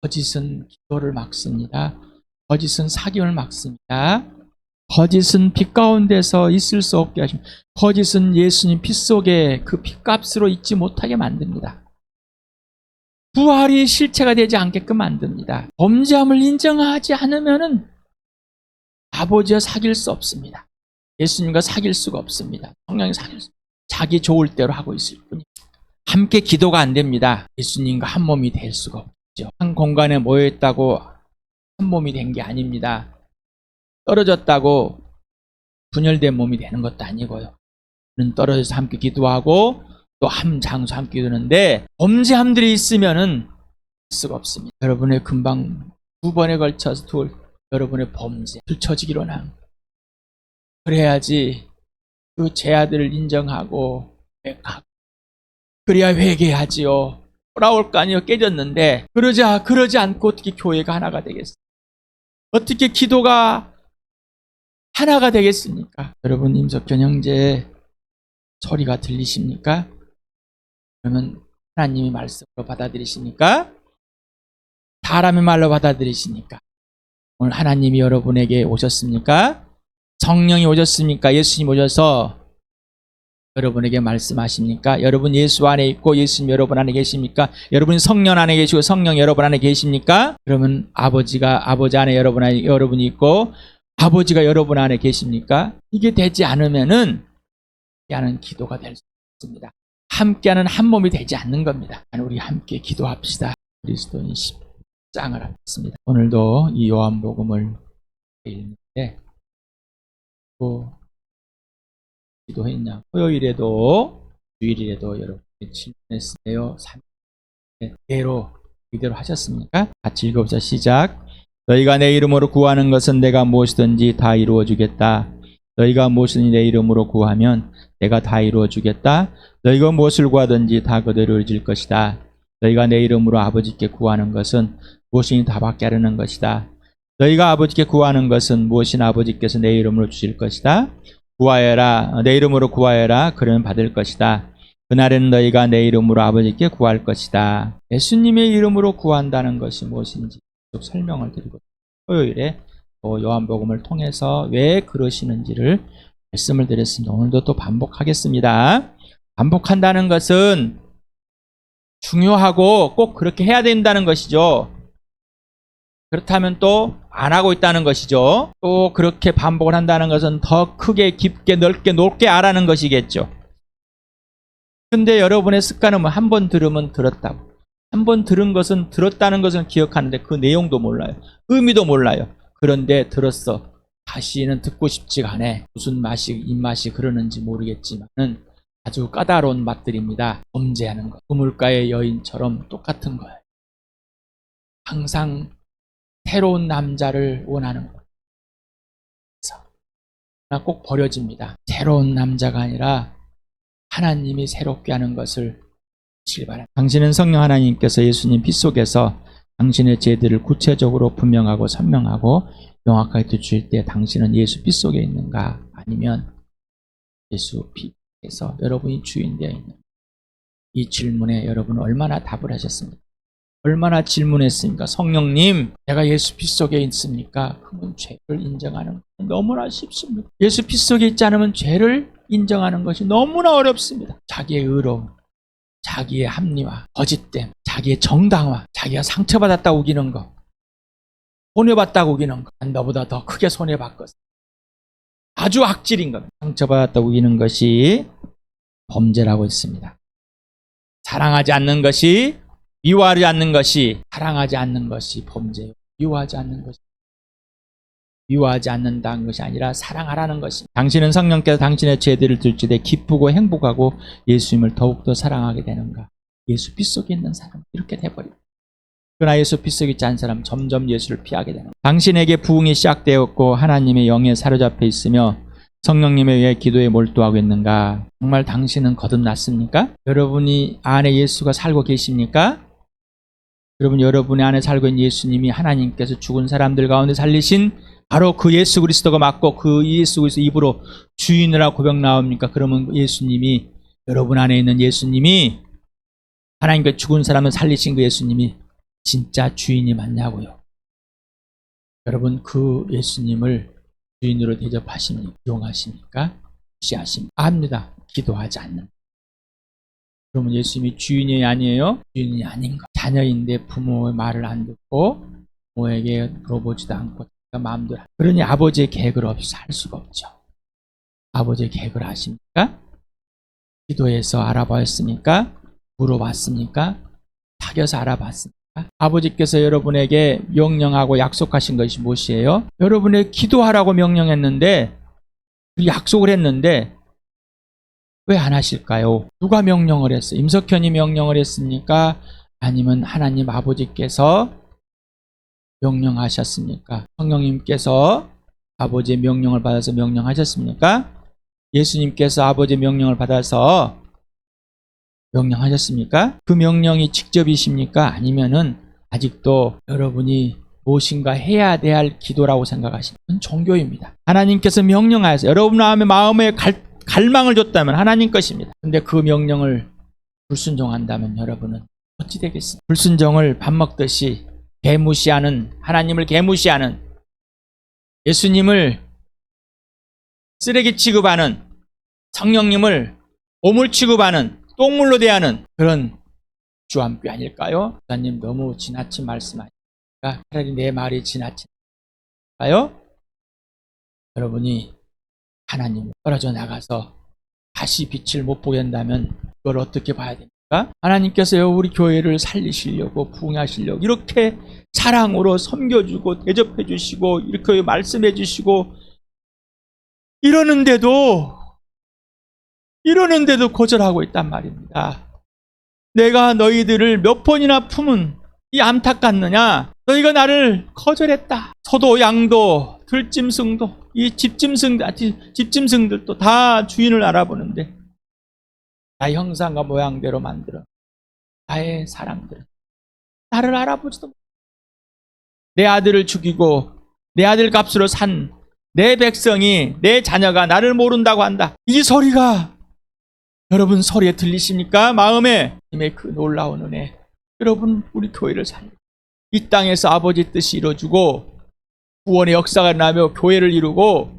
거짓은 기도를 막습니다. 거짓은 사귐을 막습니다. 거짓은 빛 가운데서 있을 수 없게 하십니다. 거짓은 예수님 피 속에 그 핏값으로 있지 못하게 만듭니다. 부활이 실체가 되지 않게끔 만듭니다. 범죄함을 인정하지 않으면은 아버지와 사귈 수 없습니다. 예수님과 사귈 수가 없습니다. 성령이 사귈 수, 자기 좋을 대로 하고 있을 뿐입니다. 함께 기도가 안 됩니다. 예수님과 한 몸이 될 수가 없죠. 한 공간에 모여있다고 한 몸이 된 게 아닙니다. 떨어졌다고 분열된 몸이 되는 것도 아니고요. 떨어져서 함께 기도하고 또 한 장소 함께 기도하는데 범죄함들이 있으면은 할 수가 없습니다. 여러분의 금방 2번에 걸쳐서 여러분의 범죄 들춰지기로 한 그래야지 그 죄아들을 인정하고 회개하고 그래야 회개하지요. 돌아올 거 아니요. 깨졌는데 그러지 않고 어떻게 교회가 하나가 되겠어요? 어떻게 기도가 하나가 되겠습니까? 여러분 임석현 형제 소리가 들리십니까? 그러면 하나님의 말씀으로 받아들이십니까? 사람의 말로 받아들이십니까? 오늘 하나님이 여러분에게 오셨습니까? 성령이 오셨습니까? 예수님 오셔서 여러분에게 말씀하십니까? 여러분 예수 안에 있고 예수님 여러분 안에 계십니까? 여러분이 성령 안에 계시고 성령 여러분 안에 계십니까? 그러면 아버지 안에 여러분이 있고 아버지가 여러분 안에 계십니까? 이게 되지 않으면은 함께하는 기도가 될 수 없습니다. 함께하는 한 몸이 되지 않는 겁니다. 우리 함께 기도합시다. 그리스도인 십장을 하겠습니다. 오늘도 이 요한복음을 읽는데 또 기도했냐? 토요일에도 주일에도 여러분이 질문했어요. 3일대로 이대로 하셨습니까? 같이 읽어보자. 시작. 너희가 내 이름으로 구하는 것은 내가 무엇이든지 다 이루어 주겠다. 너희가 무엇이든지 내 이름으로 구하면 내가 다 이루어 주겠다. 너희가 무엇을 구하든지 다 그대로 이루어질 것이다. 너희가 내 이름으로 아버지께 구하는 것은 무엇이니 다 받게 하려는 것이다. 너희가 아버지께 구하는 것은 무엇이나 아버지께서 내 이름으로 주실 것이다. 구하여라. 내 이름으로 구하여라. 그러면 받을 것이다. 그날에는 너희가 내 이름으로 아버지께 구할 것이다. 예수님의 이름으로 구한다는 것이 무엇인지 쭉 설명을 드리고 토요일에 또 요한복음을 통해서 왜 그러시는지를 말씀을 드렸습니다. 오늘도 또 반복하겠습니다. 반복한다는 것은 중요하고 꼭 그렇게 해야 된다는 것이죠. 그렇다면 또 안 하고 있다는 것이죠. 또 그렇게 반복을 한다는 것은 더 크게 깊게 넓게 높게 알아는 것이겠죠. 근데 여러분의 습관은 뭐 한 번 들으면 들었다고. 한 번 들은 것은 들었다는 것은 기억하는데 그 내용도 몰라요. 의미도 몰라요. 그런데 들었어. 다시는 듣고 싶지가 않아. 무슨 맛이 입맛이 그러는지 모르겠지만은 아주 까다로운 맛들입니다. 범죄하는 것. 우물가의 여인처럼 똑같은 거예요. 항상 새로운 남자를 원하는 것. 그래서 꼭 버려집니다. 새로운 남자가 아니라 하나님이 새롭게 하는 것을 바랍니다. 당신은 성령 하나님께서 예수님 피 속에서 당신의 죄들을 구체적으로 분명하고 선명하고 명확하게 되주실 때 당신은 예수 피 속에 있는가? 아니면 예수 피에서 여러분이 주인 되어 있는가? 이 질문에 여러분은 얼마나 답을 하셨습니까? 얼마나 질문했습니까? 성령님, 내가 예수 피 속에 있습니까? 그러면 죄를 인정하는 것은 너무나 쉽습니다. 예수 피 속에 있지 않으면 죄를 인정하는 것이 너무나 어렵습니다. 자기의 의로움, 자기의 합리화, 거짓됨, 자기의 정당화, 자기가 상처받았다고 우기는 거, 손해봤다고 우기는 거, 너보다 더 크게 손해봤거든. 아주 악질인 겁니다. 상처받았다고 우기는 것이 범죄라고 했습니다. 사랑하지 않는 것이, 미워하지 않는 것이, 사랑하지 않는 것이 범죄예요. 미워하지 않는 것이. 미워하지 않는다는 것이 아니라 사랑하라는 것입니다. 당신은 성령께서 당신의 죄들을 들추되 기쁘고 행복하고 예수님을 더욱더 사랑하게 되는가? 예수 피 속에 있는 사람 이렇게 돼버립니다. 그러나 예수 피 속에 있지 않은 사람 점점 예수를 피하게 되는 거예요. 당신에게 부흥이 시작되었고 하나님의 영에 사로잡혀 있으며 성령님에 의해 기도에 몰두하고 있는가? 정말 당신은 거듭났습니까? 여러분이 안에 예수가 살고 계십니까? 여러분 안에 살고 있는 예수님이 하나님께서 죽은 사람들 가운데 살리신 바로 그 예수 그리스도가 맞고 그 예수 그리스도 입으로 주인이라 고백 나옵니까? 그러면 예수님이, 여러분 안에 있는 예수님이, 하나님께 죽은 사람을 살리신 그 예수님이 진짜 주인이 맞냐고요. 여러분 그 예수님을 주인으로 대접하십니까? 이용하십니까? 무시하십니까? 압니다. 기도하지 않는. 그러면 예수님이 주인이 아니에요? 주인이 아닌 것. 자녀인데 부모의 말을 안 듣고 부모에게 물어보지도 않고 마음대로. 그러니 아버지의 계획을 없이 살 수가 없죠. 아버지의 계획을 아십니까? 기도해서 알아봤습니까? 물어봤습니까? 사귀어서 알아봤습니까? 아버지께서 여러분에게 명령하고 약속하신 것이 무엇이에요? 여러분의 기도하라고 명령했는데 약속을 했는데 왜 안 하실까요? 누가 명령을 했어요? 임석현이 명령을 했습니까? 아니면 하나님 아버지께서 명령하셨습니까? 성령님께서 아버지의 명령을 받아서 명령하셨습니까? 예수님께서 아버지의 명령을 받아서 명령하셨습니까? 그 명령이 직접이십니까? 아니면은 아직도 여러분이 무엇인가 해야 될 기도라고 생각하시는 건 종교입니다. 하나님께서 명령하여서 여러분 마음에 갈망을 줬다면 하나님 것입니다. 근데 그 명령을 불순종한다면 여러분은 어찌 되겠습니까? 불순종을 밥 먹듯이 개무시하는, 하나님을 개무시하는, 예수님을 쓰레기 취급하는, 성령님을 오물 취급하는, 똥물로 대하는 그런 주함교 아닐까요? 목사님 너무 지나친 말씀하시니까 차라리 내 말이 지나친가요? 여러분이 하나님을 떨어져 나가서 다시 빛을 못 보게 한다면 그걸 어떻게 봐야 됩니까? 하나님께서요 우리 교회를 살리시려고 부흥하시려고 이렇게 사랑으로 섬겨주고 대접해 주시고 이렇게 말씀해 주시고 이러는데도 거절하고 있단 말입니다. 내가 너희들을 몇 번이나 품은 이 암탉 같느냐? 너희가 나를 거절했다. 소도 양도 들짐승도 이 집짐승들도 다 주인을 알아보는데 나의 형상과 모양대로 만들어 나의 사람들은 나를 알아보지도 못해. 내 아들을 죽이고 내 아들 값으로 산 내 백성이 내 자녀가 나를 모른다고 한다. 이 소리가 여러분 소리에 들리십니까? 마음에 힘의 그 놀라운 은혜. 여러분 우리 교회를 살리고 이 땅에서 아버지 뜻이 이루어지고 구원의 역사가 일어나며 교회를 이루고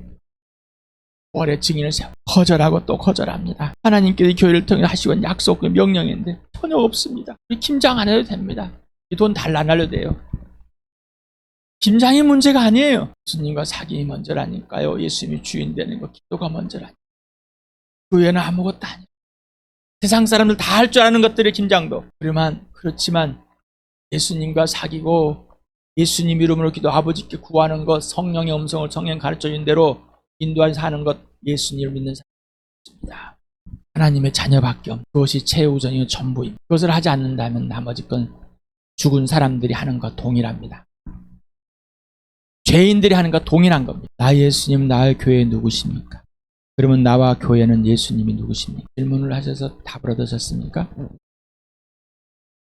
부활의 증인을 세우고 거절하고 또 거절합니다. 하나님께서 이 교회를 통해 하시고 약속 명령인데 전혀 없습니다. 김장 안 해도 됩니다. 이 돈 달라 안 알려도 돼요. 김장이 문제가 아니에요. 예수님과 사귐이 먼저라니까요. 예수님이 주인 되는 거 기도가 먼저라니까요. 그 외에는 아무것도 아니에요. 세상 사람들 다 할 줄 아는 것들이 김장도. 그렇지만 예수님과 사귀고 예수님 이름으로 기도 아버지께 구하는 것, 성령의 음성을 성령 가르쳐 준 대로 인도하여서 하는 것, 예수님을 믿는 사람입니다. 하나님의 자녀밖에 없는 그것이 최우선이요 전부입니다. 그것을 하지 않는다면 나머지 건 죽은 사람들이 하는 것 동일합니다. 죄인들이 하는 것 동일한 겁니다. 나 예수님 나의 교회 누구십니까? 그러면 나와 교회는 예수님이 누구십니까? 질문을 하셔서 답을 얻으셨습니까?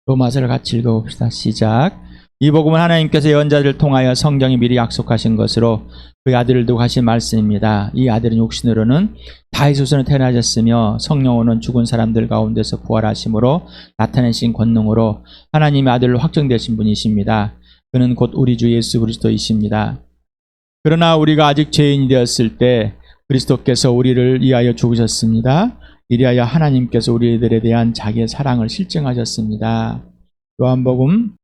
로마서를 같이 읽어봅시다. 시작. 이 복음은 하나님께서 예언자들을 통하여 성경이 미리 약속하신 것으로 그 아들을 두고 하신 말씀입니다. 이 아들은 육신으로는 다윗의 후손으로 태어나셨으며 성령으로는 죽은 사람들 가운데서 부활하심으로 나타내신 권능으로 하나님의 아들로 확정되신 분이십니다. 그는 곧 우리 주 예수 그리스도이십니다. 그러나 우리가 아직 죄인이 되었을 때 그리스도께서 우리를 위하여 죽으셨습니다. 이리하여 하나님께서 우리들에 대한 자기의 사랑을 실증하셨습니다. 요한복음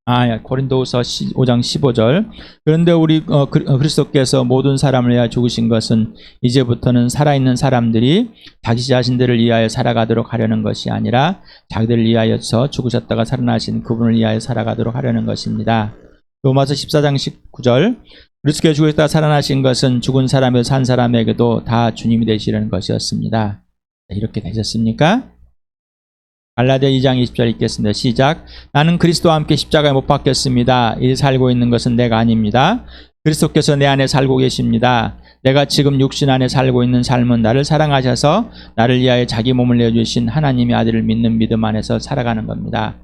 고린도후서 5장 15절. 그런데 우리 그리스도께서 모든 사람을 위하여 죽으신 것은 이제부터는 살아있는 사람들이 자기 자신들을 위하여 살아가도록 하려는 것이 아니라 자기들을 위하여서 죽으셨다가 살아나신 그분을 위하여 살아가도록 하려는 것입니다. 로마서 14장 19절. 그리스도께서 죽으셨다가 살아나신 것은 죽은 사람에서 산 사람에게도 다 주님이 되시려는 것이었습니다. 이렇게 되셨습니까? 갈라디아 2장 20절 읽겠습니다. 시작. 나는 그리스도와 함께 십자가에 못 박혔습니다. 이 살고 있는 것은 내가 아닙니다. 그리스도께서 내 안에 살고 계십니다. 내가 지금 육신 안에 살고 있는 삶은 나를 사랑하셔서 나를 위하여 자기 몸을 내어주신 하나님의 아들을 믿는 믿음 안에서 살아가는 겁니다.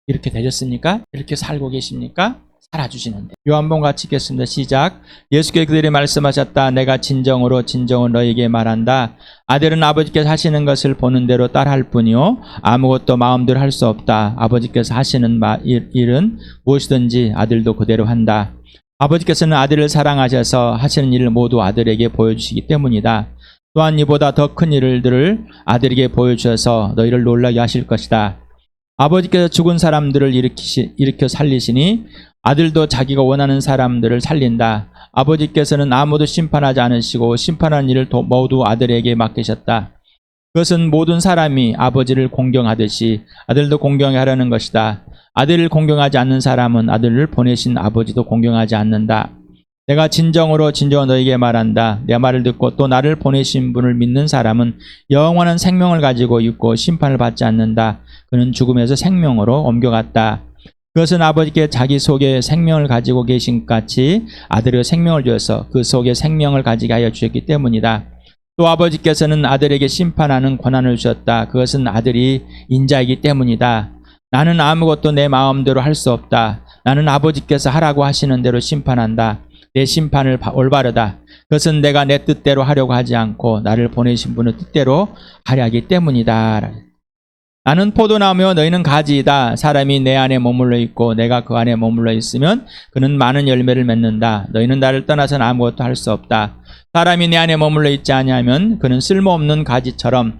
이렇게 되셨습니까? 이렇게 살고 계십니까? 살아주시는데. 요한복음 같이 읽겠습니다. 시작. 예수께서 그들이 말씀하셨다. 내가 진정으로 너희에게 말한다. 아들은 아버지께서 하시는 것을 보는 대로 따라할 뿐이요 아무것도 마음대로 할 수 없다. 아버지께서 하시는 일은 무엇이든지 아들도 그대로 한다. 아버지께서는 아들을 사랑하셔서 하시는 일을 모두 아들에게 보여주시기 때문이다. 또한 이보다 더 큰 일들을 아들에게 보여주셔서 너희를 놀라게 하실 것이다. 아버지께서 죽은 사람들을 일으켜 살리시니 아들도 자기가 원하는 사람들을 살린다. 아버지께서는 아무도 심판하지 않으시고 심판하는 일을 모두 아들에게 맡기셨다. 그것은 모든 사람이 아버지를 공경하듯이 아들도 공경하려는 것이다. 아들을 공경하지 않는 사람은 아들을 보내신 아버지도 공경하지 않는다. 내가 진정으로 너희에게 말한다. 내 말을 듣고 또 나를 보내신 분을 믿는 사람은 영원한 생명을 가지고 있고 심판을 받지 않는다. 그는 죽음에서 생명으로 옮겨갔다. 그것은 아버지께 자기 속에 생명을 가지고 계신 것 같이 아들의 생명을 주어서 그 속에 생명을 가지게 하여 주셨기 때문이다. 또 아버지께서는 아들에게 심판하는 권한을 주셨다. 그것은 아들이 인자이기 때문이다. 나는 아무것도 내 마음대로 할 수 없다. 나는 아버지께서 하라고 하시는 대로 심판한다. 내 심판을 올바르다. 그것은 내가 내 뜻대로 하려고 하지 않고 나를 보내신 분의 뜻대로 하려 하기 때문이다. 나는 포도나무요 너희는 가지이다. 사람이 내 안에 머물러 있고 내가 그 안에 머물러 있으면 그는 많은 열매를 맺는다. 너희는 나를 떠나서는 아무것도 할 수 없다. 사람이 내 안에 머물러 있지 아니하면 그는 쓸모없는 가지처럼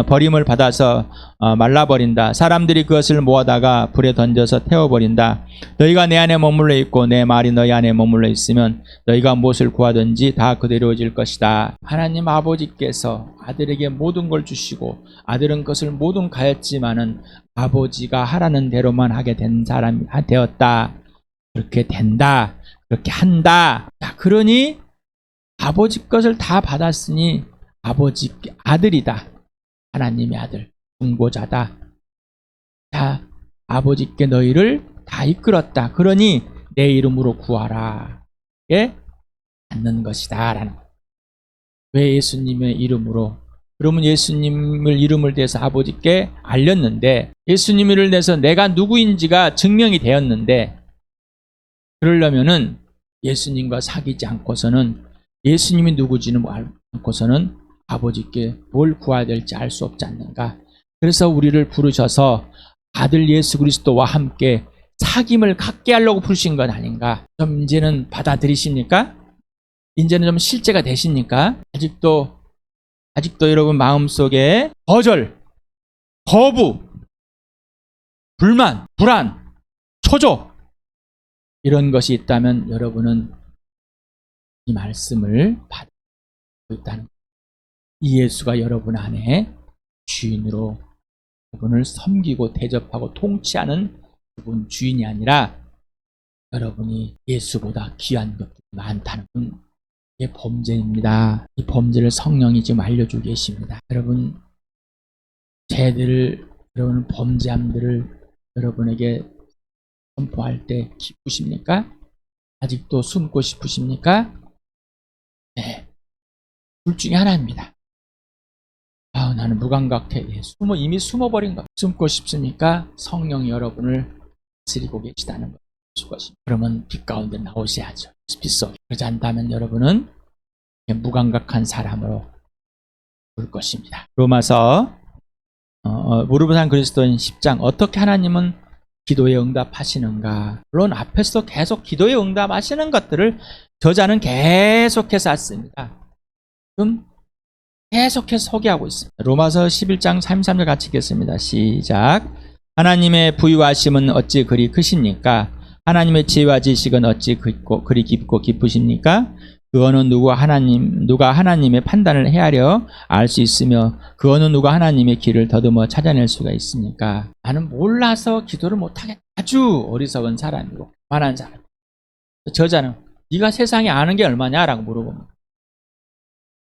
버림을 받아서 말라버린다. 사람들이 그것을 모아다가 불에 던져서 태워버린다. 너희가 내 안에 머물러 있고 내 말이 너희 안에 머물러 있으면 너희가 무엇을 구하든지 다 그대로 이루어질 것이다. 하나님 아버지께서 아들에게 모든 걸 주시고 아들은 그것을 모든 가졌지만은 아버지가 하라는 대로만 하게 된 사람이 되었다. 그렇게 된다. 그렇게 한다. 자, 그러니 아버지 것을 다 받았으니 아버지 아들이다. 하나님의 아들, 중보자다. 자, 아버지께 너희를 다 이끌었다. 그러니 내 이름으로 구하라. 예? 받는 것이다. 라는. 왜 예수님의 이름으로? 그러면 예수님을 이름을 대해서 아버지께 알렸는데 예수님을 대해서 내가 누구인지가 증명이 되었는데 그러려면은 예수님과 사귀지 않고서는 예수님이 누구지는 않고서는 아버지께 뭘 구해야 될지 알 수 없지 않는가. 그래서 우리를 부르셔서 아들 예수 그리스도와 함께 사귐을 갖게 하려고 부르신 건 아닌가. 좀 이제는 받아들이십니까? 이제는 좀 실제가 되십니까? 아직도 여러분 마음속에 거절, 거부, 불만, 불안, 초조 이런 것이 있다면 여러분은 이 말씀을 받고 있다는 이 예수가 여러분 안에 주인으로 여러분을 섬기고 대접하고 통치하는 그분 주인이 아니라 여러분이 예수보다 귀한 것들이 많다는 게 범죄입니다. 이 범죄를 성령이 지금 알려주고 계십니다. 여러분 여러분 범죄함들을 여러분에게 선포할 때 기쁘십니까? 아직도 숨고 싶으십니까? 네. 둘 중에 하나입니다. 나는 무감각해. 이미 숨어버린 것. 숨고 싶습니까? 성령이 여러분을 다스리고 계시다는 것입니다. 그러면 빛 가운데 나오셔야죠. 빛 속에. 그러지 않다면 여러분은 무감각한 사람으로 볼 것입니다. 로마서 무릎을 산 그리스도인 10장 어떻게 하나님은 기도에 응답하시는가. 물론 앞에서 계속 기도에 응답하시는 것들을 저자는 계속해서 했습니다. 지금 계속해서 소개하고 있습니다. 로마서 11장 33절 같이 읽겠습니다. 시작. 하나님의 부유하심은 어찌 그리 크십니까? 하나님의 지혜와 지식은 어찌 그리 깊고 깊으십니까? 그거는 누가 하나님의 판단을 헤아려 알 수 있으며 그거는 누가 하나님의 길을 더듬어 찾아낼 수가 있습니까? 나는 몰라서 기도를 못하겠다. 아주 어리석은 사람이고 만한 사람. 저자는 네가 세상에 아는 게 얼마냐라고 물어봅니다.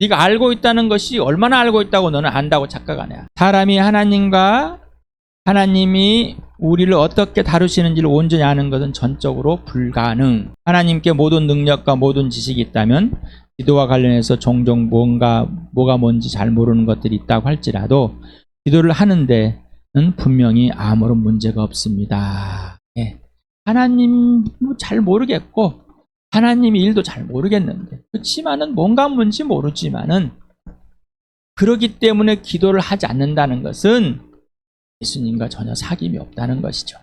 네가 알고 있다는 것이 얼마나 알고 있다고 너는 안다고 착각하냐. 사람이 하나님이 우리를 어떻게 다루시는지를 온전히 아는 것은 전적으로 불가능. 하나님께 모든 능력과 모든 지식이 있다면 기도와 관련해서 종종 뭐가 뭔지 잘 모르는 것들이 있다고 할지라도 기도를 하는 데는 분명히 아무런 문제가 없습니다. 네. 하나님 잘 모르겠고 하나님 일도 잘 모르겠는데 그렇지만은 뭔가 뭔지 모르지만은 그러기 때문에 기도를 하지 않는다는 것은 예수님과 전혀 사귐이 없다는 것이죠.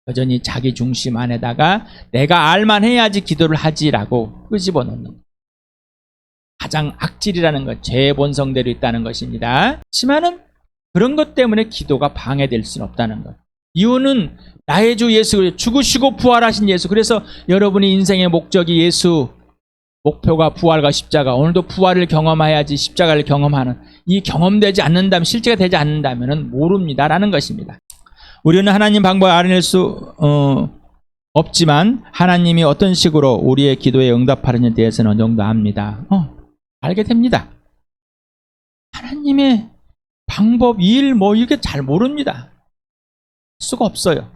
여전히 자기 중심 안에다가 내가 알만 해야지 기도를 하지라고 끄집어 놓는 가장 악질이라는 것, 죄의 본성대로 있다는 것입니다. 하지만은 그런 것 때문에 기도가 방해될 수는 없다는 것. 이유는 나의 주 예수, 죽으시고 부활하신 예수. 그래서 여러분이 인생의 목적이 예수, 목표가 부활과 십자가. 오늘도 부활을 경험해야지 십자가를 경험하는, 이 경험되지 않는다면, 실제가 되지 않는다면 모릅니다라는 것입니다. 우리는 하나님 방법을 알아낼 수 없지만 하나님이 어떤 식으로 우리의 기도에 응답하느냐에 대해서는 어느 정도 압니다. 알게 됩니다. 하나님의 방법, 일, 이렇게 잘 모릅니다. 수가 없어요.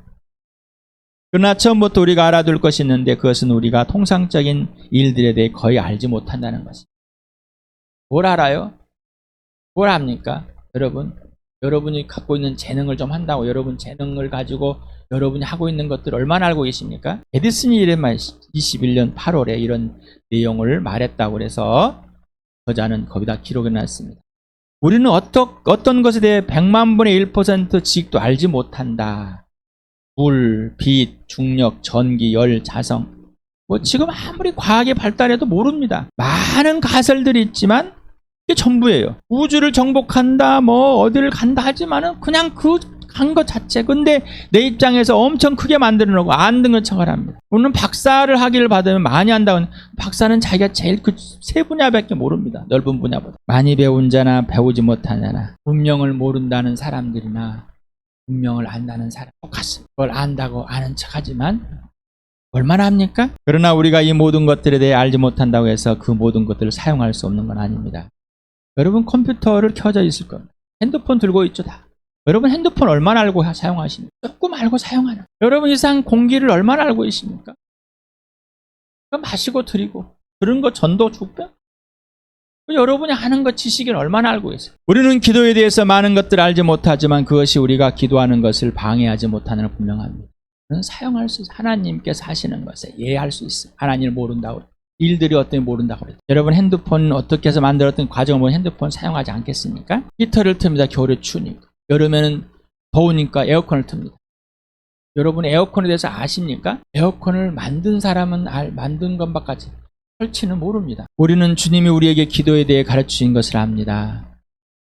그러나 처음부터 우리가 알아둘 것이 있는데 그것은 우리가 통상적인 일들에 대해 거의 알지 못한다는 것입니다. 뭘 알아요? 뭘 압니까? 여러분이 갖고 있는 재능을 좀 한다고 여러분 재능을 가지고 여러분이 하고 있는 것들을 얼마나 알고 계십니까? 에디슨이 이래만 21년 8월에 이런 내용을 말했다고 해서 저자는 거기다 기록해 놨습니다. 우리는 어떤 것에 대해 100만 분의 1% 지식도 알지 못한다. 물, 빛, 중력, 전기, 열, 자성. 지금 아무리 과학이 발달해도 모릅니다. 많은 가설들이 있지만 이게 전부예요. 우주를 정복한다, 어디를 간다 하지만은 그냥 간 것 자체. 근데 내 입장에서 엄청 크게 만들어 놓고 안 된 것 척을 합니다. 오늘 박사를 하기를 받으면 많이 한다고. 박사는 자기가 제일 그 세 분야밖에 모릅니다. 넓은 분야보다. 많이 배운 자나 배우지 못한 자나 운명을 모른다는 사람들이나 운명을 안다는 사람 똑같습니다. 그걸 안다고 아는 척 하지만 얼마나 합니까? 그러나 우리가 이 모든 것들에 대해 알지 못한다고 해서 그 모든 것들을 사용할 수 없는 건 아닙니다. 여러분 컴퓨터를 켜져 있을 겁니다. 핸드폰 들고 있죠 다. 여러분 핸드폰 얼마나 알고 사용하십니까? 조금 알고 사용하는. 여러분 이상 공기를 얼마나 알고 계십니까? 마시고 드리고 그런 거 전도 죽병? 여러분이 하는 것 지식을 얼마나 알고 계세요? 우리는 기도에 대해서 많은 것들을 알지 못하지만 그것이 우리가 기도하는 것을 방해하지 못하는 건 분명합니다. 그건 사용할 수 있어요. 하나님께서 하시는 것에 이해할 수 있어요. 하나님을 모른다고 그래요. 일들이 어떻게 모른다고 그래요. 여러분 핸드폰 어떻게 해서 만들었던 과정을 보면 핸드폰 사용하지 않겠습니까? 히터를 틉니다. 겨울에 추우니까. 여름에는 더우니까 에어컨을 틉니다. 여러분 에어컨에 대해서 아십니까? 에어컨을 만든 사람은 만든 것밖에 설치는 모릅니다. 우리는 주님이 우리에게 기도에 대해 가르치신 것을 압니다.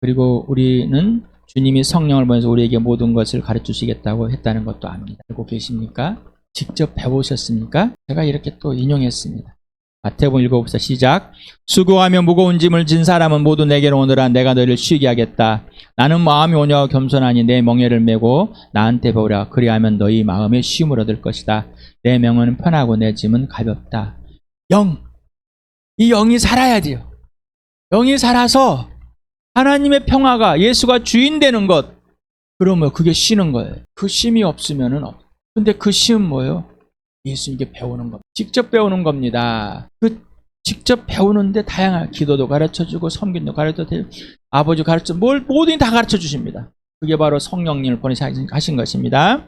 그리고 우리는 주님이 성령을 보내서 우리에게 모든 것을 가르치시겠다고 했다는 것도 압니다. 알고 계십니까? 직접 배우셨습니까? 제가 이렇게 또 인용했습니다. 마태복음 7장 시작. 수고하며 무거운 짐을 진 사람은 모두 내게로 오너라. 내가 너희를 쉬게 하겠다. 나는 마음이 온유하고 겸손하니 내 멍에를 메고 나한테 배우라. 그리하면 너희 마음에 쉼을 얻을 것이다. 내 명은 편하고 내 짐은 가볍다. 이 영이 살아야 돼요. 영이 살아서 하나님의 평화가 예수가 주인 되는 것. 그러면 그게 쉬는 거예요. 그 쉼이 없으면은 근데 그 쉼은 뭐예요? 예수님께 배우는 겁니다. 직접 배우는 겁니다. 그 직접 배우는데 다양한 기도도 가르쳐주고 섬김도 가르쳐주고 아버지 모든 다 가르쳐주십니다. 그게 바로 성령님을 보내신 것입니다.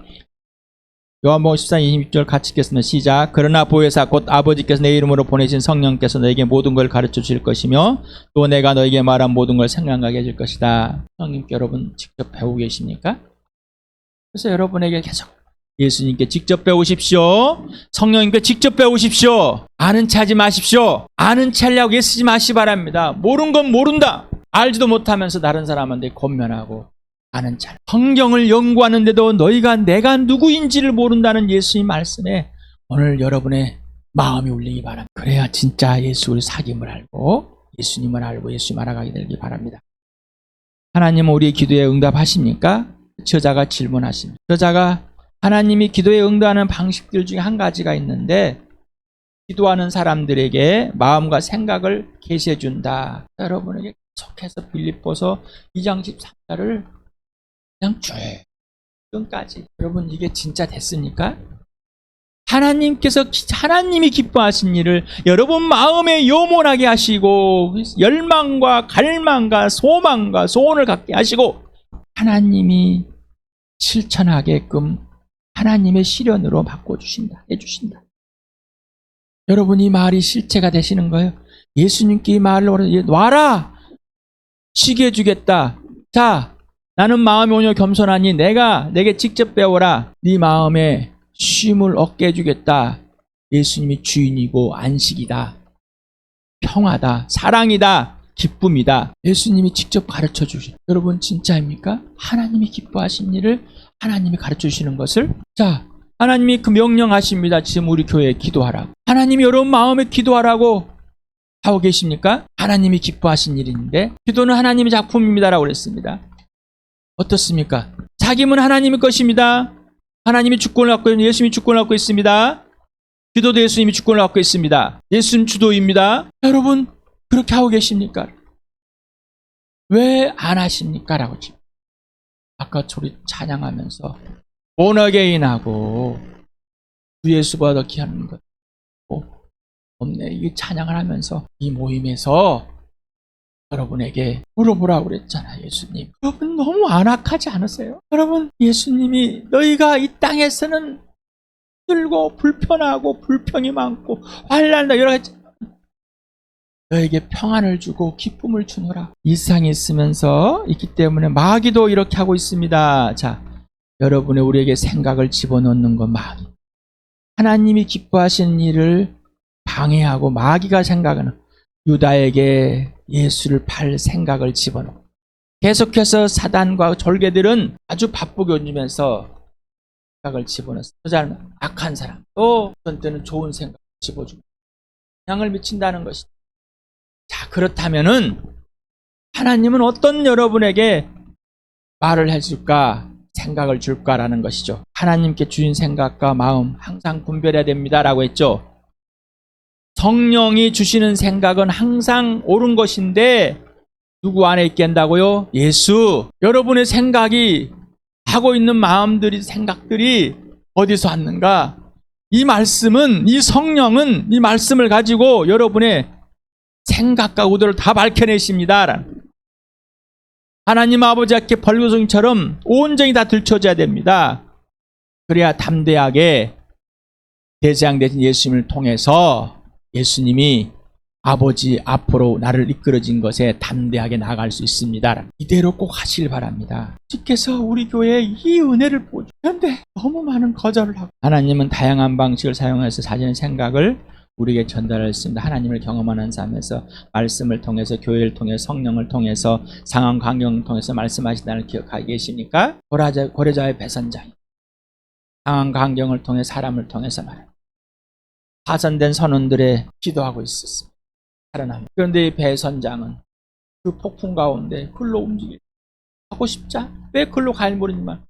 요한복음 14장 26절 같이 읽겠습니다. 시작. 그러나 보혜사 곧 아버지께서 내 이름으로 보내신 성령께서 너에게 모든 걸 가르쳐 주실 것이며 또 내가 너에게 말한 모든 걸 생각나게 해줄 것이다. 성령님께 여러분 직접 배우고 계십니까? 그래서 여러분에게 계속 예수님께 직접 배우십시오. 성령님께 직접 배우십시오. 아는 체 하지 마십시오. 아는 체 하려고 애쓰지 마시기 바랍니다. 모르는 건 모른다. 알지도 못하면서 다른 사람한테 권면하고 아는 체. 성경을 연구하는데도 너희가 내가 누구인지를 모른다는 예수님 말씀에 오늘 여러분의 마음이 울리기 바랍니다. 그래야 진짜 예수를 사귐을 알고 예수님을 알고 예수님 알아가게 되기 바랍니다. 하나님은 우리의 기도에 응답하십니까? 저자가 질문하십니다. 저자가 하나님이 기도에 응답하는 방식들 중에 한 가지가 있는데 기도하는 사람들에게 마음과 생각을 계시해 준다. 여러분에게 계속해서 빌립보서 2장 13절을 그냥 쭉 끝까지. 여러분 이게 진짜 됐습니까? 하나님이 기뻐하신 일을 여러분 마음에 요몬하게 하시고 열망과 갈망과 소망과 소원을 갖게 하시고 하나님이 실천하게끔 하나님의 시련으로 바꿔주신다, 해주신다. 여러분, 이 말이 실체가 되시는 거예요. 예수님께 이 말을 와라! 쉬게 해주겠다. 자, 나는 마음이 오늘 겸손하니 내가 내게 직접 배워라. 네 마음에 쉼을 얻게 해주겠다. 예수님이 주인이고 안식이다. 평화다. 사랑이다. 기쁨이다. 예수님이 직접 가르쳐 주신. 여러분, 진짜입니까? 하나님이 기뻐하신 일을 하나님이 가르쳐 주시는 것을. 자, 하나님이 그 명령하십니다. 지금 우리 교회에 기도하라고. 하나님이 여러분 마음에 기도하라고 하고 계십니까? 하나님이 기뻐하신 일인데 기도는 하나님의 작품입니다라고 그랬습니다. 어떻습니까? 자기는 하나님의 것입니다. 하나님이 주권을 갖고 있는, 예수님이 주권을 갖고 있습니다. 기도도 예수님이 주권을 갖고 있습니다. 예수님 주도입니다. 여러분, 그렇게 하고 계십니까? 왜 안 하십니까? 라고 지금 아까 우리 찬양하면서 본어게인하고 주 예수보다 더 귀한 것 없네. 이 찬양을 하면서 이 모임에서 여러분에게 물어보라고 그랬잖아요. 예수님, 여러분 너무 안악하지 않으세요? 여러분, 예수님이 너희가 이 땅에서는 힘들고 불편하고 불평이 많고 환난다 여러 가지, 너에게 평안을 주고 기쁨을 주노라. 이 세상에 있으면서 있기 때문에 마귀도 이렇게 하고 있습니다. 자, 여러분의 우리에게 생각을 집어넣는 건 마귀. 하나님이 기뻐하시는 일을 방해하고 마귀가 생각하는, 유다에게 예수를 팔 생각을 집어넣고 계속해서 사단과 졸개들은 아주 바쁘게 얹으면서 생각을 집어넣었어요. 잘 악한 사람, 또 어떤 때는 좋은 생각을 집어주고 영향을 미친다는 것이죠. 자, 그렇다면은 하나님은 어떤 여러분에게 말을 해줄까, 생각을 줄까라는 것이죠. 하나님께 주신 생각과 마음 항상 분별해야 됩니다라고 했죠. 성령이 주시는 생각은 항상 옳은 것인데 누구 안에 있게 한다고요? 예수. 여러분의 생각이 하고 있는 마음들이, 생각들이 어디서 왔는가? 이 말씀은, 이 성령은 이 말씀을 가지고 여러분의 생각과 의도를 다 밝혀내십니다. 하나님 아버지 앞에 벌거숭이처럼 온전히 다 들춰져야 됩니다. 그래야 담대하게 대제장 되신 예수님을 통해서 예수님이 아버지 앞으로 나를 이끌어진 것에 담대하게 나아갈 수 있습니다. 이대로 꼭 하시길 바랍니다. 주께서 우리 교회에 이 은혜를 보여주는데 그런데 너무 많은 거절을 하고, 하나님은 다양한 방식을 사용해서 자신의 생각을 우리에게 전달했습니다. 하나님을 경험하는 삶에서 말씀을 통해서, 교회를 통해서, 성령을 통해서, 상황 환경을 통해서 말씀하신다는 기억하고 계십니까? 고레자의 배선장, 상황 환경을 통해 사람을 통해서 말합니다. 파선된 선원들의 기도하고 있었습니다. 살아납니다. 그런데 이 배선장은 그 폭풍 가운데 글로 움직이고 하고 싶자 왜 글로 가야 모르지만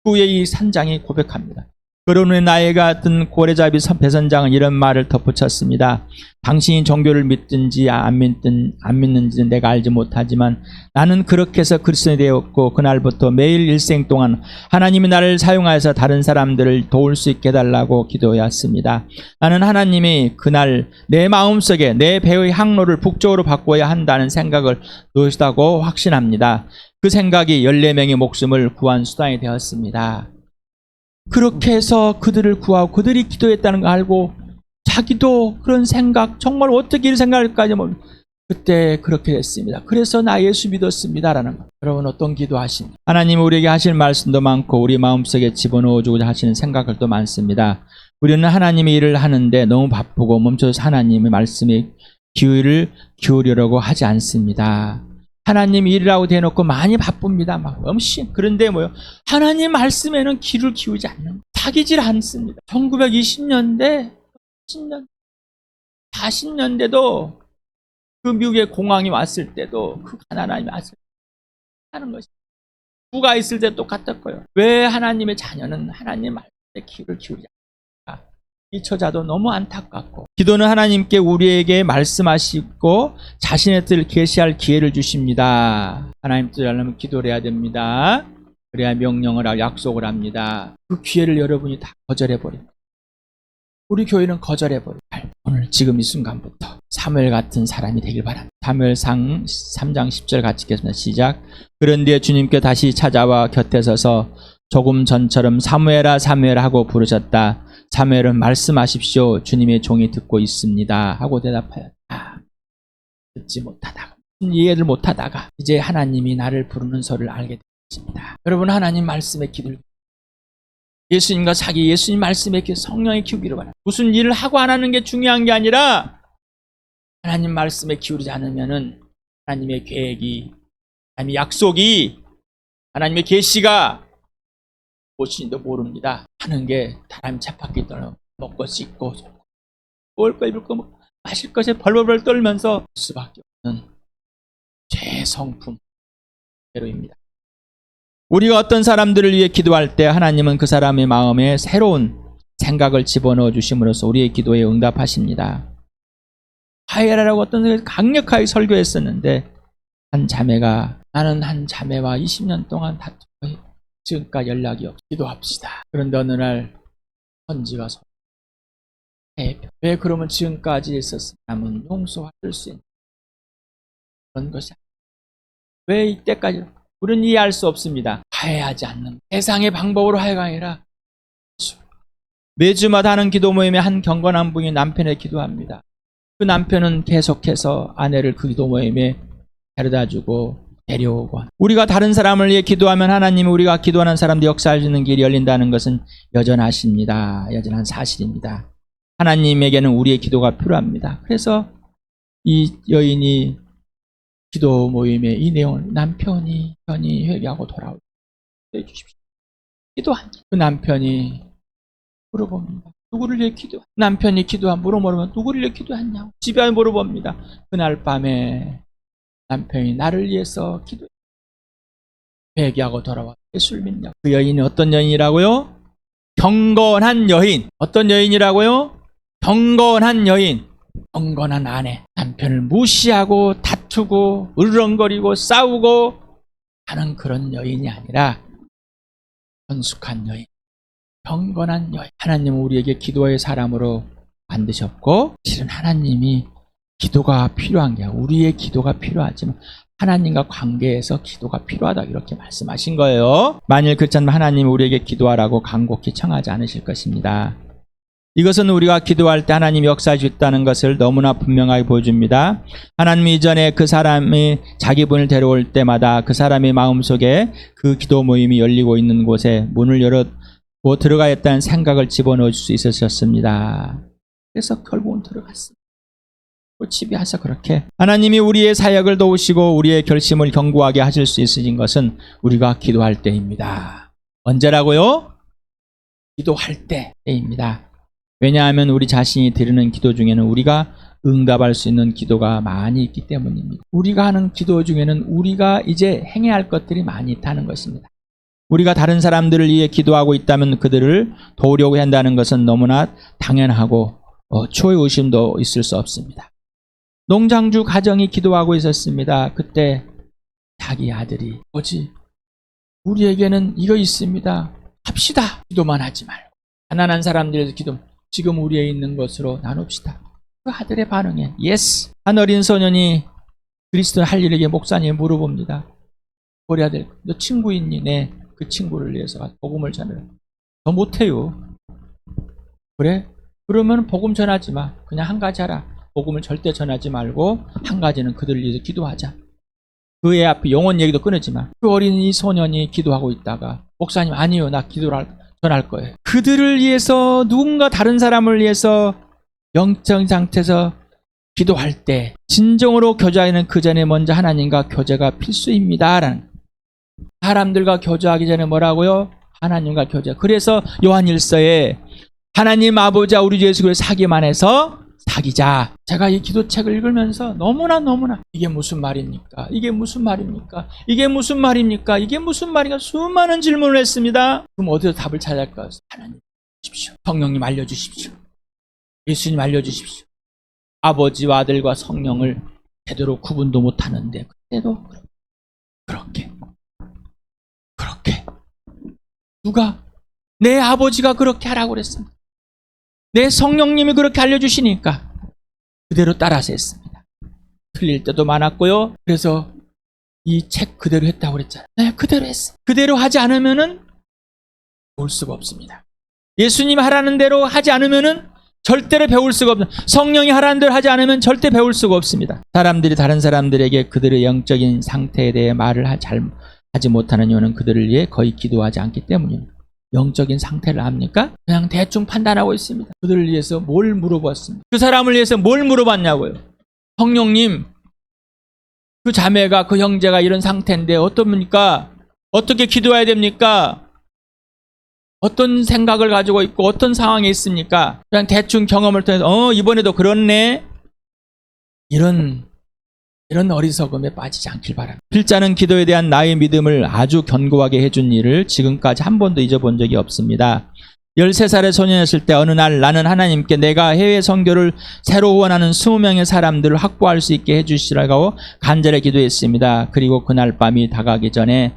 후에 이 산장이 고백합니다. 그러는 나의 같은 고래잡이 배선장은 이런 말을 덧붙였습니다. 당신이 종교를 믿든지 안 믿는지는 내가 알지 못하지만 나는 그렇게 해서 그리스도인이 되었고 그날부터 매일 일생 동안 하나님이 나를 사용하여서 다른 사람들을 도울 수 있게 해달라고 기도해왔습니다. 나는 하나님이 그날 내 마음속에 내 배의 항로를 북쪽으로 바꿔야 한다는 생각을 놓으시다고 확신합니다. 그 생각이 14명의 목숨을 구한 수단이 되었습니다. 그렇게 해서 그들을 구하고 그들이 기도했다는 걸 알고 자기도 그런 생각, 정말 어떻게 이런 생각을까지 그때 그렇게 됐습니다. 그래서 나 예수 믿었습니다라는 거. 여러분 어떤 기도하십니까? 하나님 우리에게 하실 말씀도 많고 우리 마음속에 집어넣어주고자 하시는 생각들도 많습니다. 우리는 하나님의 일을 하는데 너무 바쁘고 멈춰서 하나님의 말씀에 귀를 기울이려고 하지 않습니다. 하나님 일이라고 대놓고 많이 바쁩니다. 막 엄청. 그런데 뭐요? 하나님 말씀에는 귀를 기울이지 않는, 사귀질 않습니다. 1920년대, 40년대도 그 미국의 공황이 왔을 때도 그 가난함이 왔을 때 하는 것이 부가 있을 때 똑같았고요. 왜 하나님의 자녀는 하나님 말씀에 귀를 기울이지 않는가? 이 처자도 너무 안타깝고, 기도는 하나님께 우리에게 말씀하시고 자신의 뜻을 계시할 기회를 주십니다. 하나님 뜻을 알려면 기도를 해야 됩니다. 그래야 명령을 하고 약속을 합니다. 그 기회를 여러분이 다 거절해버립니다. 우리 교회는 거절해버려요. 오늘 지금 이 순간부터 사무엘 같은 사람이 되길 바랍니다. 사무엘상 3장 10절 같이 읽겠습니다. 시작. 그런데 주님께 다시 찾아와 곁에 서서 조금 전처럼 사무엘아 사무엘 하고 부르셨다. 사무엘은 말씀하십시오. 주님의 종이 듣고 있습니다. 하고 대답하였다. 듣지 못하다가, 이해를 못하다가 이제 하나님이 나를 부르는 소리를 알게 되었습니다. 여러분, 하나님 말씀에 기도를, 예수님과 사귀, 예수님 말씀에 성령의 기울기를 바랍니다. 무슨 일을 하고 안 하는 게 중요한 게 아니라 하나님 말씀에 기울이지 않으면은 하나님의 계획이, 하나님의 약속이, 하나님의 계시가 무엇인지도 모릅니다. 하는 게 사람 쳇바퀴 떨어 먹고 씻고 먹을 거 입을 거 마실 것에 벌벌벌 떨면서 수밖에 없는 죄 성품대로입니다. 우리가 어떤 사람들을 위해 기도할 때 하나님은 그 사람의 마음에 새로운 생각을 집어넣어 주심으로써 우리의 기도에 응답하십니다. 화해라라고 어떤 사람이 강력하게 설교했었는데, 한 자매가, 나는 한 자매와 20년 동안 다투고 지금까지 연락이 없어, 기도합시다. 그런데 어느 날 선지가 왜 그러면 지금까지 있었으면 용서할 수 있는 그런 것이 왜 이때까지, 우리는 이해할 수 없습니다. 화해하지 않는 세상의 방법으로 화해가 아니라 매주마다 하는 기도 모임에 한 경건한 분이 남편에게 기도합니다. 그 남편은 계속해서 아내를 그 기도 모임에 데려다주고 데려오고, 우리가 다른 사람을 위해 기도하면 하나님이 우리가 기도하는 사람들 역사할 수 있는 길이 열린다는 것은 여전하십니다. 여전한 사실입니다. 하나님에게는 우리의 기도가 필요합니다. 그래서 이 여인이 기도 모임에 이 내용을, 남편이 회개하고 돌아올 때 해주십시오. 기도한 그 남편이 물어봅니다. 누구를 위해 기도? 남편이 기도한 물어보면 누구를 위해 기도했냐고 집에 물어봅니다. 그날 밤에 남편이 나를 위해서 기도해. 회개하고 돌아와 예수를 믿냐. 그 여인이 어떤 여인이라고요? 경건한 여인. 어떤 여인이라고요? 경건한 여인. 경건한 아내. 남편을 무시하고 다투고 으르렁거리고 싸우고 하는 그런 여인이 아니라 성숙한 여인, 경건한 여인. 하나님은 우리에게 기도의 사람으로 만드셨고, 실은 하나님이 기도가 필요한 게, 우리의 기도가 필요하지만 하나님과 관계에서 기도가 필요하다, 이렇게 말씀하신 거예요. 만일 그렇지 않으면 하나님은 우리에게 기도하라고 간곡히 청하지 않으실 것입니다. 이것은 우리가 기도할 때 하나님이 역사할 수 있다는 것을 너무나 분명하게 보여줍니다. 하나님이 이전에 그 사람이 자기 분을 데려올 때마다 그 사람의 마음속에 그 기도 모임이 열리고 있는 곳에 문을 열고 들어가야겠다는 생각을 집어넣을 수 있으셨습니다. 그래서 결국은 들어갔습니다. 집에 와서 그렇게 하나님이 우리의 사역을 도우시고 우리의 결심을 견고하게 하실 수 있으신 것은 우리가 기도할 때입니다. 언제라고요? 기도할 때입니다. 왜냐하면 우리 자신이 드리는 기도 중에는 우리가 응답할 수 있는 기도가 많이 있기 때문입니다. 우리가 하는 기도 중에는 우리가 이제 행해야 할 것들이 많이 있다는 것입니다. 우리가 다른 사람들을 위해 기도하고 있다면 그들을 도우려고 한다는 것은 너무나 당연하고 초의 의심도 있을 수 없습니다. 농장주 가정이 기도하고 있었습니다. 그때 자기 아들이, 뭐지? 우리에게는 이거 있습니다. 합시다. 기도만 하지 말고. 가난한 사람들에서 기도, 지금 우리에 있는 것으로 나눕시다. 그 아들의 반응에 예스. 한 어린 소년이 그리스도 할 일에게 목사님이 물어봅니다. 우리 아들, 너 친구 있니? 네. 그 친구를 위해서 복음을 전하라. 너 못해요. 그래? 그러면 복음 전하지 마. 그냥 한 가지 하라. 복음을 절대 전하지 말고 한 가지는 그들을 위해서 기도하자. 그 애 앞에 영혼 얘기도 끊지 마. 그 어린 이 소년이 기도하고 있다가 목사님, 아니요, 나 기도를 전할 거예요. 그들을 위해서, 누군가 다른 사람을 위해서 영적 상태에서 기도할 때 진정으로 교제하는 그 전에 먼저 하나님과 교제가 필수입니다. 라는, 사람들과 교제하기 전에 뭐라고요? 하나님과 교제. 그래서 요한 1서에 하나님 아버지와 우리 주 예수 그리스도를 사기만 해서 사귀자. 제가 이 기도책을 읽으면서 너무나 이게 무슨 말입니까? 이게 무슨 말입니까? 이게 무슨 말입니까? 이게 무슨 말인가? 수많은 질문을 했습니다. 그럼 어디서 답을 찾아야 할까요? 하나님 주십시오. 성령님 알려주십시오. 예수님 알려주십시오. 아버지와 아들과 성령을 제대로 구분도 못하는데 그때도 그렇게 누가? 내 아버지가 그렇게 하라고 그랬습니다. 내 성령님이 그렇게 알려주시니까 그대로 따라서 했습니다. 틀릴 때도 많았고요. 그래서 이 책 그대로 했다고 그랬잖아요. 네, 그대로 했어요. 그대로 하지 않으면은 배울 수가 없습니다. 예수님 하라는 대로 하지 않으면은 절대로 배울 수가 없는, 성령이 하라는 대로 하지 않으면 절대 배울 수가 없습니다. 사람들이 다른 사람들에게 그들의 영적인 상태에 대해 말을 잘 하지 못하는 이유는 그들을 위해 거의 기도하지 않기 때문입니다. 영적인 상태를 압니까? 그냥 대충 판단하고 있습니다. 그들을 위해서 뭘 물어봤습니다. 그 사람을 위해서 뭘 물어봤냐고요. 성령님, 그 자매가, 그 형제가 이런 상태인데 어떻습니까? 어떻게 기도해야 됩니까? 어떤 생각을 가지고 있고 어떤 상황에 있습니까? 그냥 대충 경험을 통해서 이번에도 그렇네, 이런 어리석음에 빠지지 않길 바랍니다. 필자는 기도에 대한 나의 믿음을 아주 견고하게 해준 일을 지금까지 한 번도 잊어본 적이 없습니다. 13살의 소년이었을 때 어느 날 나는 하나님께 내가 해외 선교를 새로 후원하는 20명의 사람들을 확보할 수 있게 해주시라고 간절히 기도했습니다. 그리고 그날 밤이 다가기 전에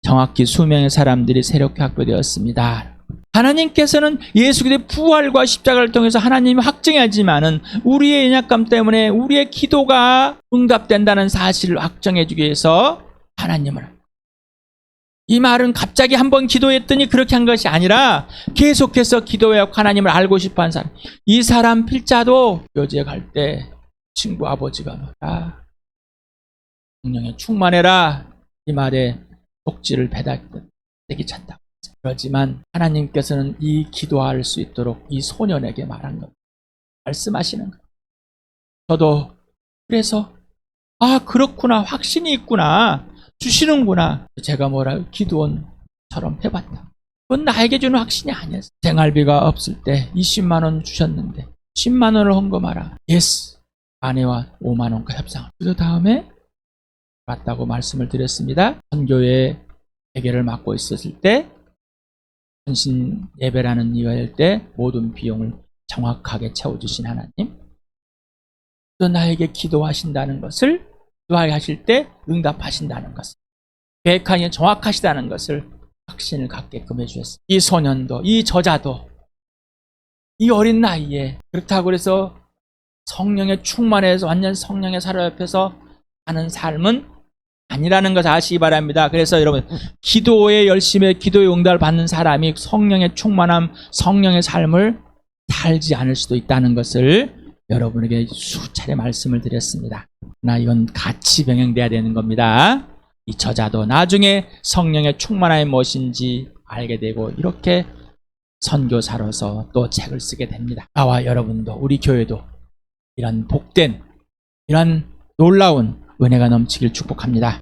정확히 수명의 사람들이 새롭게 확보되었습니다. 하나님께서는 예수 그리스도의 부활과 십자가를 통해서 하나님이 확정하지만은 우리의 연약감 때문에 우리의 기도가 응답된다는 사실을 확정해 주기 위해서 하나님을, 이 말은 갑자기 한번 기도했더니 그렇게 한 것이 아니라 계속해서 기도해서 하나님을 알고 싶어하는 사람, 이 사람 필자도 교제 갈 때 친구 아버지가 뭐라, 성령에 충만해라, 이 말에 속지를 배달되기 찬다. 그렇지만 하나님께서는 이 기도할 수 있도록 이 소년에게 말한 겁니다. 말씀하시는 거예요. 저도 그래서 그렇구나, 확신이 있구나, 주시는구나. 제가 기도원처럼 해봤다. 그건 나에게 주는 확신이 아니었어요. 생활비가 없을 때 20만 원 주셨는데 10만 원을 헌금하라. 예스. 아내와 5만 원과 협상을. 그 다음에 맞다고 말씀을 드렸습니다. 선교회 회계를 맡고 있었을 때 헌신 예배라는 이거 할 때 모든 비용을 정확하게 채워주신 하나님, 또 나에게 기도하신다는 것을, 기도하실 때 응답하신다는 것을, 계획하기에 정확하시다는 것을 확신을 갖게끔 해주셨습니다. 이 소년도, 이 저자도 이 어린 나이에 그렇다고 해서 성령에 충만해서 완전 성령의 사로잡혀서 사는 삶은 아니라는 것을 아시기 바랍니다. 그래서 여러분, 기도에 열심히 기도의 응답을 받는 사람이 성령의 충만함, 성령의 삶을 살지 않을 수도 있다는 것을 여러분에게 수차례 말씀을 드렸습니다. 그러나 이건 같이 병행돼야 되는 겁니다. 이 저자도 나중에 성령의 충만함이 무엇인지 알게 되고 이렇게 선교사로서 또 책을 쓰게 됩니다. 나와 여러분도, 우리 교회도 이런 복된, 이런 놀라운 은혜가 넘치길 축복합니다.